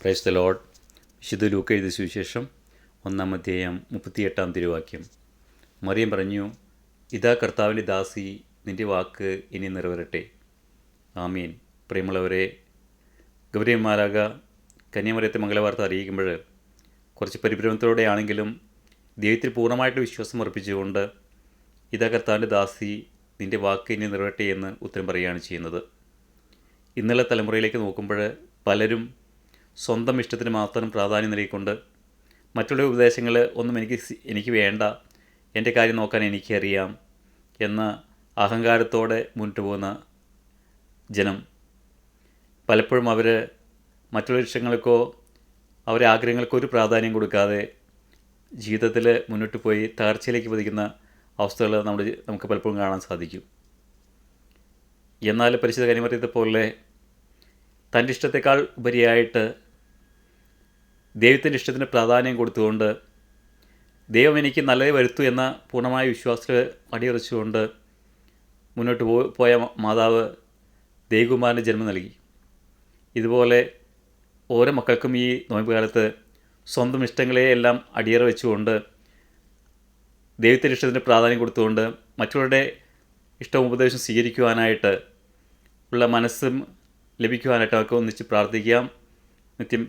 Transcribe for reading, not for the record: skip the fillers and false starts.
Praise the Lord. വിശുദ്ധ ലൂക്ക എഴുതിയ സുവിശേഷം 1-ാം അധ്യായം 38-ാം തിരുവാക്യം. മറിയം പറഞ്ഞു, ഇതാ കർത്താവിൻ്റെ ദാസി, നിൻ്റെ വാക്ക് ഇനി നിറവേറട്ടെ. ആമീൻ. പ്രിയമുള്ളവരെ, ഗബ്രിയേൽ മാലാഖ കന്യാമറിയത്തെ മംഗളവാർത്ത അറിയിക്കുമ്പോൾ കുറച്ച് പരിഭ്രമത്തോടെയാണെങ്കിലും ദൈവത്തിൽ പൂർണ്ണമായിട്ട് വിശ്വാസം അർപ്പിച്ചുകൊണ്ട് ഇതാ കർത്താവിൻ്റെ ദാസി, നിൻ്റെ വാക്ക് ഇനി നിറവേറട്ടെ എന്ന് ഉത്തരം പറയുകയാണ് ചെയ്യുന്നത്. ഇന്നലെ തലമുറയിലേക്ക് നോക്കുമ്പോൾ പലരും സ്വന്തം ഇഷ്ടത്തിന് മാത്രം പ്രാധാന്യം നൽകിക്കൊണ്ട് മറ്റുള്ള ഉപദേശങ്ങൾ ഒന്നും എനിക്ക് വേണ്ട, എൻ്റെ കാര്യം നോക്കാൻ എനിക്കറിയാം എന്ന അഹങ്കാരത്തോടെ മുന്നോട്ട് പോകുന്ന ജനം പലപ്പോഴും അവർ മറ്റുള്ള ഇഷ്ടങ്ങൾക്കോ അവരുടെ ആഗ്രഹങ്ങൾക്കോ ഒരു പ്രാധാന്യം കൊടുക്കാതെ ജീവിതത്തിൽ മുന്നോട്ട് പോയി തകർച്ചയിലേക്ക് പതിക്കുന്ന അവസ്ഥകൾ നമുക്ക് പലപ്പോഴും കാണാൻ സാധിക്കും. എന്നാൽ പരിശുദ്ധ കന്യാമറിയത്തെ പോലെ തൻ്റെ ഇഷ്ടത്തെക്കാൾ ഉപരിയായിട്ട് ദൈവത്തിൻ്റെ ഇഷ്ടത്തിന് പ്രാധാന്യം കൊടുത്തുകൊണ്ട് ദൈവം എനിക്ക് നല്ലതേ വരുത്തു എന്ന പൂർണ്ണമായ വിശ്വാസത്തിൽ അടിയുറച്ചുകൊണ്ട് മുന്നോട്ട് പോയ മാതാവ് ദൈവകുമാരന് ജന്മം നൽകി. ഇതുപോലെ ഓരോ മക്കൾക്കും ഈ നോയമ്പ് കാലത്ത് സ്വന്തം ഇഷ്ടങ്ങളെ എല്ലാം അടിയറ വെച്ചുകൊണ്ട് ദൈവത്തിൻ്റെ ഇഷ്ടത്തിന് പ്രാധാന്യം കൊടുത്തുകൊണ്ട് മറ്റുള്ളവരുടെ ഇഷ്ടവും ഉപദേശം സ്വീകരിക്കുവാനായിട്ട് ഉള്ള മനസ്സും ലഭിക്കുവാനായിട്ട് അവർക്ക് ഒന്നിച്ച് പ്രാർത്ഥിക്കാം. നിത്യം